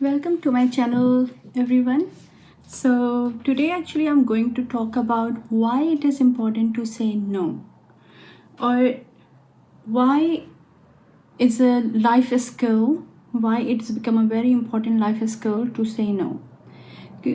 Welcome to my channel, everyone. So, today actually I'm going to talk about why it is important to say no, or why is a life skill, why it's become a very important life skill to say no.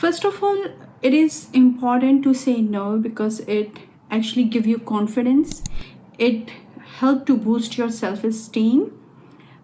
First of all, it is important to say no because it actually give you confidence. It help to boost your self-esteem.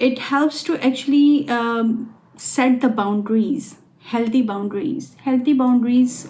it helps to actually set the boundaries, healthy boundaries. Healthy boundaries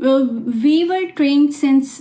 We were trained since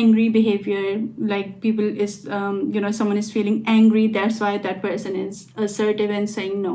angry behavior, like people is someone is feeling angry, that's why that person is assertive and saying no.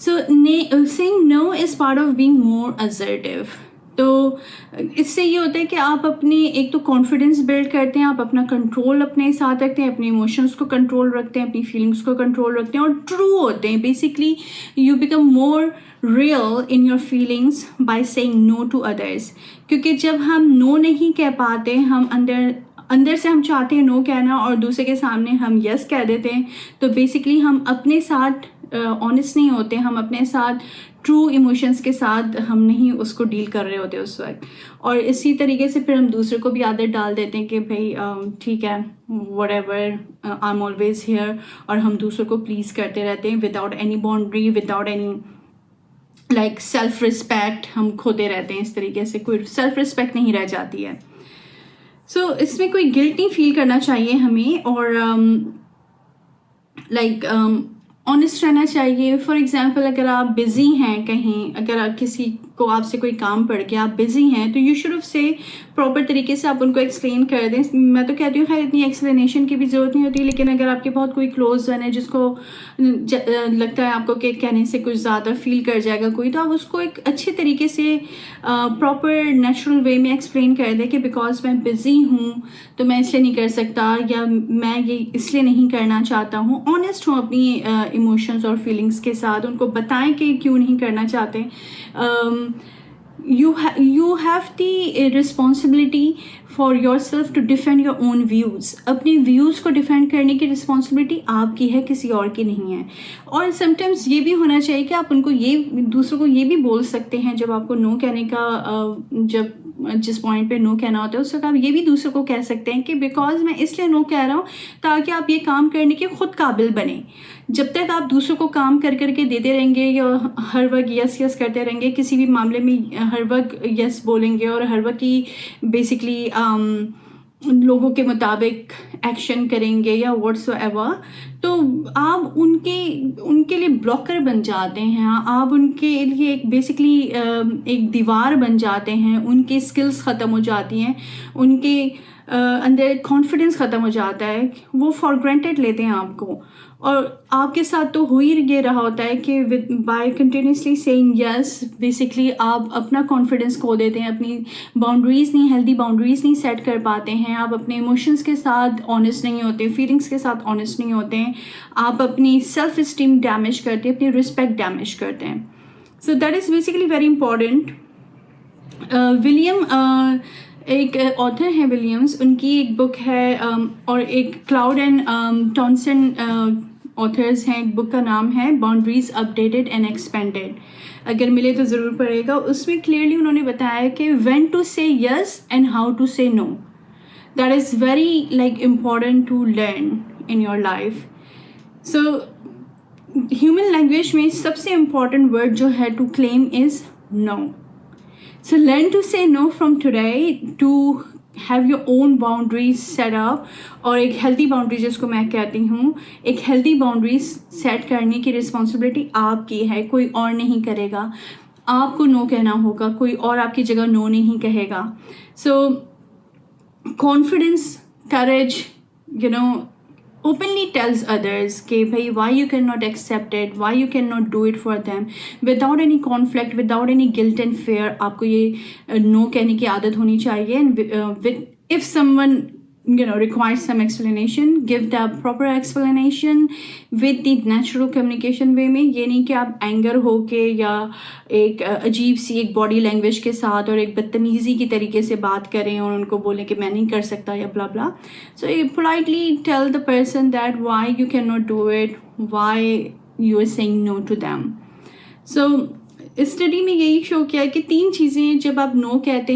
So saying no is part of being more assertive. تو اس سے یہ ہوتا ہے کہ آپ اپنی ایک تو کانفیڈنس بلڈ کرتے ہیں, آپ اپنا کنٹرول اپنے ساتھ رکھتے ہیں, اپنے ایموشنس کو کنٹرول رکھتے ہیں, اپنی فیلنگس کو کنٹرول رکھتے ہیں اور ٹرو ہوتے ہیں. Basically you become more real in your feelings by saying no to others. کیونکہ جب ہم نو نہیں کہہ پاتے, ہم اندر سے ہم چاہتے ہیں نو کہنا اور دوسرے کے سامنے ہم یس کہہ دیتے ہیں, تو بیسکلی ہم اپنے ساتھ آنیسٹ نہیں ہوتے, ہم اپنے ساتھ ٹرو ایموشنس کے ساتھ ہم نہیں اس کو ڈیل کر رہے ہوتے اس وقت. اور اسی طریقے سے پھر ہم دوسرے کو بھی عادت ڈال دیتے ہیں کہ بھائی ٹھیک ہے whatever I am always here, اور ہم دوسروں کو پلیز کرتے رہتے ہیں without any boundary, without any like self respect. ہم کھوتے رہتے ہیں اس طریقے سے, کوئی سیلف رسپیکٹ نہیں رہ جاتی ہے. سو اس میں کوئی گلٹ نہیں فیل کرنا چاہیے ہمیں, اور لائک آنیسٹ رہنا چاہیے. فار ایگزامپل اگر آپ بزی ہیں کہیں, اگر آپ کسی کو آپ سے کوئی کام پڑ کے آپ بزی ہیں, تو یو شوڈ ہیو سے پراپر طریقے سے آپ ان کو ایکسپلین کر دیں. میں تو کہتی ہوں خیر اتنی ایکسپلینیشن کی بھی ضرورت نہیں ہوتی, لیکن اگر آپ کے بہت کوئی کلوز ون ہے جس کو لگتا ہے آپ کو کہ کہنے سے کچھ زیادہ فیل کر جائے گا کوئی, تو آپ اس کو ایک اچھے طریقے سے پراپر نیچرل وے میں ایکسپلین کر دیں کہ بیکاز میں بزی ہوں تو میں اس لیے نہیں کر سکتا, یا میں یہ اس لیے نہیں کرنا چاہتا ہوں. آنیسٹ ہوں اپنی ایموشنس اور فیلنگس کے ساتھ, ان کو بتائیں کہ کیوں نہیں کرنا چاہتے. you have the responsibility for yourself to defend your own views. اپنی ویوز کو ڈیفینڈ کرنے کی رسپانسبلٹی آپ کی ہے, کسی اور کی نہیں ہے. اور سم ٹائمس یہ بھی ہونا چاہیے کہ آپ ان کو دوسروں کو یہ بھی بول سکتے ہیں جب آپ کو نو کہنے کا, جس پوائنٹ پہ نو کہنا ہوتا ہے اس وقت آپ یہ بھی دوسروں کو کہہ سکتے ہیں کہ بیکاز میں اس لیے نو کہہ رہا ہوں تاکہ آپ یہ کام کرنے کے خود قابل بنیں. جب تک آپ دوسروں کو کام کر کے دیتے رہیں گے یا ہر وقت یس یس کرتے رہیں گے, کسی بھی معاملے میں ہر وقت یس بولیں گے اور ہر وقت ہی بیسکلی لوگوں کے مطابق ایکشن کریں گے یا واٹس ایور, تو آپ ان کے لیے بلاکر بن جاتے ہیں, آپ ان کے لیے ایک بیسکلی ایک دیوار بن جاتے ہیں. ان کی اسکلس ختم ہو جاتی ہیں, ان کے اندر کانفیڈنس ختم ہو جاتا ہے, وہ فار گرانٹیڈ لیتے ہیں آپ کو. اور آپ کے ساتھ تو ہو ہی یہ رہا ہوتا ہے کہ by continuously saying yes basically آپ اپنا کانفیڈنس کھو دیتے ہیں, اپنی باؤنڈریز نہیں, ہیلدی باؤنڈریز نہیں سیٹ کر پاتے ہیں, آپ اپنے ایموشنس کے ساتھ آنیسٹ نہیں ہوتے, فیلنگس کے ساتھ آنیسٹ نہیں ہوتے ہیں, آپ اپنی سیلف اسٹیم ڈیمیج کرتے ہیں, اپنی رسپیکٹ ڈیمیج کرتے ہیں. So that is basically very important. William ایک آتھر ہیں ولیمز, ان کی ایک بک ہے, اور ایک کلاؤڈ اینڈ ٹانسن آتھرز ہیں, ایک بک کا نام ہے باؤنڈریز اپڈیٹڈ اینڈ ایکسپینڈیڈ. اگر ملے تو ضرور پڑھے گا. اس میں کلیئرلی انہوں نے بتایا کہ وین ٹو سے yes and how to say no, that is very like important to learn in your life. So human language میں سب سے امپورٹنٹ ورڈ جو ہے to claim is no. So learn to say no from today to have your own boundaries set up. اور ایک healthy boundary جس کو میں کہتی ہوں, ایک ہیلدی باؤنڈریز سیٹ کرنے کی رسپانسبلٹی آپ کی ہے, کوئی اور نہیں کرے گا. آپ کو نو کہنا ہوگا, کوئی اور آپ کی جگہ نو نہیں کہے گا. So confidence, courage, openly tells others کہ بھائی why you cannot accept it, why you cannot do it for them without any conflict, without any guilt and fear. آپ کو یہ no کہنے کی عادت ہونی چاہیے. if someone requires some explanation, give the proper explanation with the natural communication way میں. یہ نہیں کہ آپ اینگر ہو کے یا ایک عجیب سی ایک باڈی لینگویج کے ساتھ اور ایک بدتمیزی کی طریقے سے بات کریں اور ان کو بولیں کہ میں نہیں کر سکتا یا بلا بلا. So you politely tell the person that why you cannot do it, why you are saying no to them. So study میں یہی شو کیا ہے کہ 3 چیزیں جب آپ نو کہتے ہیں